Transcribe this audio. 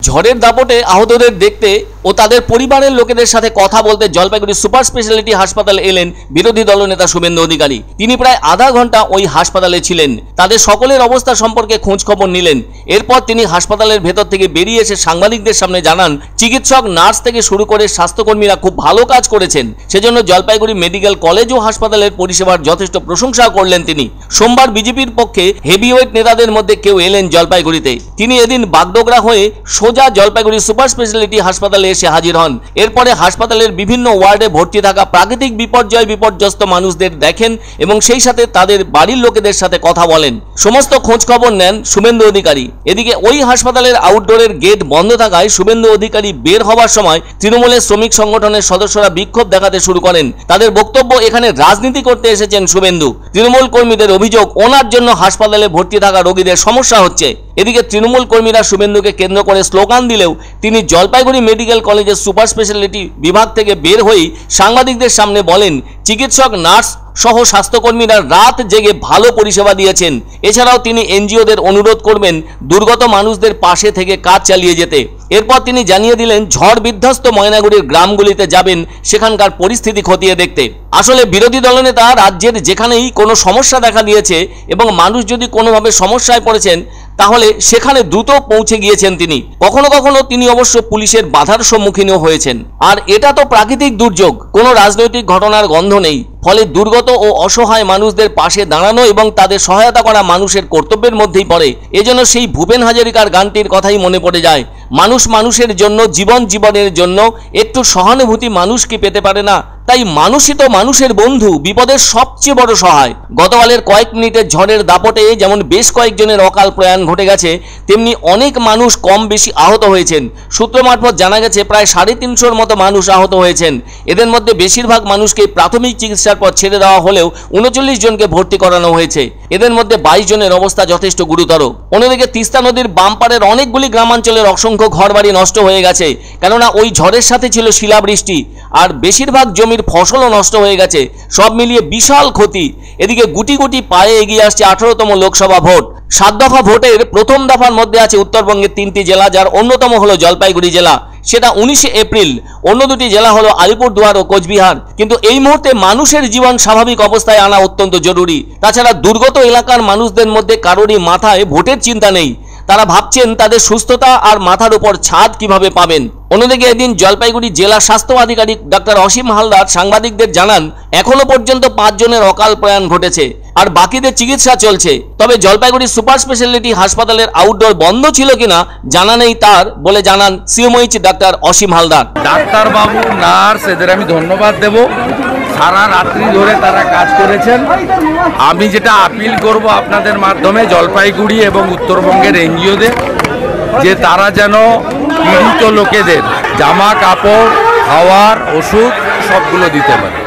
ঝড়ের দাপটে আহতদের দেখতে ও তাদের পরিবারের লোকেদের সাথে কথা বলতে জলপাইগুড়ি সুপার স্পেশালিটি হাসপাতালে এলেন বিরোধী দলনেতা শুভেন্দু অধিকারী। তিনি প্রায় আধা ঘন্টা ওই হাসপাতালে ছিলেন, তাদের সকলের অবস্থা সম্পর্কে খোঁজ খবর নিলেন। এরপর তিনি হাসপাতালের ভেতর থেকে বেরিয়ে এসে সাংবাদিকদের সামনে জানান, চিকিৎসক, নার্স থেকে শুরু করে স্বাস্থ্যকর্মীরা খুব ভালো কাজ করেছেন, সেজন্য জলপাইগুড়ি মেডিকেল কলেজ ও হাসপাতালের পরিষেবার যথেষ্ট প্রশংসা করলেন তিনি। সোমবার বিজেপির পক্ষে হেভিওয়েট নেতাদের মধ্যে কেউ এলেন জলপাইগুড়িতে। তিনি এদিন বাগডোগরা হয়ে সোজা জলপাইগুড়ি সুপার স্পেশালিটি হাসপাতালে এসে হাজির হন। এরপরে হাসপাতালের বিভিন্ন ওয়ার্ডে ভর্তি থাকা প্রাকৃতিক বিপর্যস্ত মানুষদের দেখেন এবং সেই সাথে তাদের বাড়ির লোকেদের সাথে কথা বলেন। সমস্ত খোঁজ খবর নেন শুভেন্দু অধিকারী। এদিকে ওই হাসপাতালের আউটডোরের গেট বন্ধ থাকায় শুভেন্দু অধিকারী বের হওয়ার সময় তৃণমূলের শ্রমিক সংগঠনের সদস্যরা বিক্ষোভ দেখাতে শুরু করেন। তাদের বক্তব্য, এখানে রাজনীতি করতে এসেছেন শুভেন্দু। তৃণমূল কর্মীদের অভিযোগ, ওনার জন্য হাসপাতালে ভর্তি থাকা রোগীদের সমস্যা হচ্ছে। এদিকে তৃণমূল কর্মীরা শুভেন্দুকে কেন্দ্র করে স্লোগান দিলেও তিনি জলপাইগুড়ি মেডিকেল কলেজের সুপার স্পেশালিটি বিভাগ থেকে বের হয়েই সাংবাদিকদের সামনে বলেন, চিকিৎসক, নার্স সহ স্বাস্থ্যকর্মীরা রাত জেগে ভালো পরিষেবা দিয়েছেন। এছাড়াও তিনি এনজিওদের অনুরোধ করবেন দুর্গত মানুষদের পাশে থেকে কাজ চালিয়ে যেতে। এরপর তিনি জানিয়ে দিলেন, ঝড় বিধ্বস্ত ময়নাগুড়ির গ্রামগুলিতে যাবেন সেখানকার পরিস্থিতি খতিয়ে দেখতে। আসলে বিরোধী দলনেতা রাজ্যের যেখানেই কোনো সমস্যা দেখা দিয়েছে এবং মানুষ যদি কোনোভাবে সমস্যায় পড়েছেন তাহলে সেখানে দ্রুত পৌঁছে গিয়েছেন তিনি। কখনো কখনো তিনি অবশ্য পুলিশের বাধার সম্মুখীনও হয়েছেন। আর এটা তো প্রাকৃতিক দুর্যোগ, কোনো রাজনৈতিক ঘটনার গন্ধ নেই। ফলে দুর্গত ও অসহায় মানুষদের পাশে দাঁড়ানো এবং তাদের সহায়তা করা মানুষের কর্তব্যের মধ্যেই পড়ে। এজন্য সেই ভূপেন হাজারিকার গানটির কথাই মনে পড়ে যায়, মানুষ মানুষের জন্য, জীবনের জন্য একটু সহানুভূতি মানুষ কি পেতে পারে না? তাই মানুষই তো মানুষের বন্ধু, বিপদের সবচেয়ে বড় সহায়। গতকালের কয়েক মিনিটের ঝড়ের দাপটে যেমন বেশ কয়েকজনের অকাল প্রয়াণ ঘটে গেছে, তেমনি অনেক মানুষ কম বেশি আহত হয়েছেন। সূত্র মারফত জানা গেছে প্রায় 350-র মতো মানুষ আহত হয়েছেন। এদের মধ্যে বেশিরভাগ মানুষকে প্রাথমিক চিকিৎসার পর ছেড়ে দেওয়া হলেও 39 জনকে ভর্তি করানো হয়েছে। এদের মধ্যে 22 জনের অবস্থা যথেষ্ট গুরুতর। অন্যদিকে তিস্তা নদীর বাম পাড়ের অনেকগুলি গ্রামাঞ্চলের অসংখ্য ঘরবাড়ি নষ্ট হয়ে গেছে, কেননা ওই ঝড়ের সাথে ছিল শিলাবৃষ্টি, আর বেশিরভাগ জমির ফসলও নষ্ট হয়ে গেছে। সব মিলিয়ে বিশাল ক্ষতি। এদিকে গুটি গুটি পায়ে এগিয়ে আসছে 18তম লোকসভা ভোট। 7 দফা ভোটের প্রথম দফার মধ্যে আছে উত্তরবঙ্গের 3টি জেলা, যার অন্যতম হলো জলপাইগুড়ি জেলা, সেটা 19 এপ্রিল। অন্য দুটি জেলা হলো আলিপুরদুয়ার ও কোচবিহার। কিন্তু এই মুহূর্তে মানুষের জীবন স্বাভাবিক অবস্থায় আনা অত্যন্ত জরুরি। তাছাড়া দুর্গত এলাকার মানুষদের মধ্যে কারোরই মাথায় ভোটের চিন্তা নেই। তারা ভাবছেন তাদের সুস্থতা আর মাথার উপর ছাদ কিভাবে পাবেন। অন্যদিকে এদিন জলপাইগুড়ি জেলা স্বাস্থ্য আধিকারিক ডক্টর অসীম হালদার সাংবাদিকদের জানান, এখনো পর্যন্ত 5 জনের অকাল প্রয়াণ ঘটেছে আর বাকিদের চিকিৎসা চলছে। তবে জলপাইগুড়ি সুপার স্পেশালিটি হাসপাতালের আউটডোর বন্ধ ছিল কিনা জানা নেই তার, বলে জানান সিএমওইচ ডক্টর অসীম হালদার। ডাক্তারবাবু, নার্স, এদের আমি ধন্যবাদ দেব। সারা রাত্রি ধরে তারা কাজ করেছেন। আমি যেটা আপিল করব আপনাদের মাধ্যমে জলপাইগুড়ি এবং উত্তরবঙ্গের এনজিওদের, যে তারা যেন পীড়িত লোকেদের জামা কাপড়, খাওয়ার, ওষুধ সবগুলো দিতে পারে।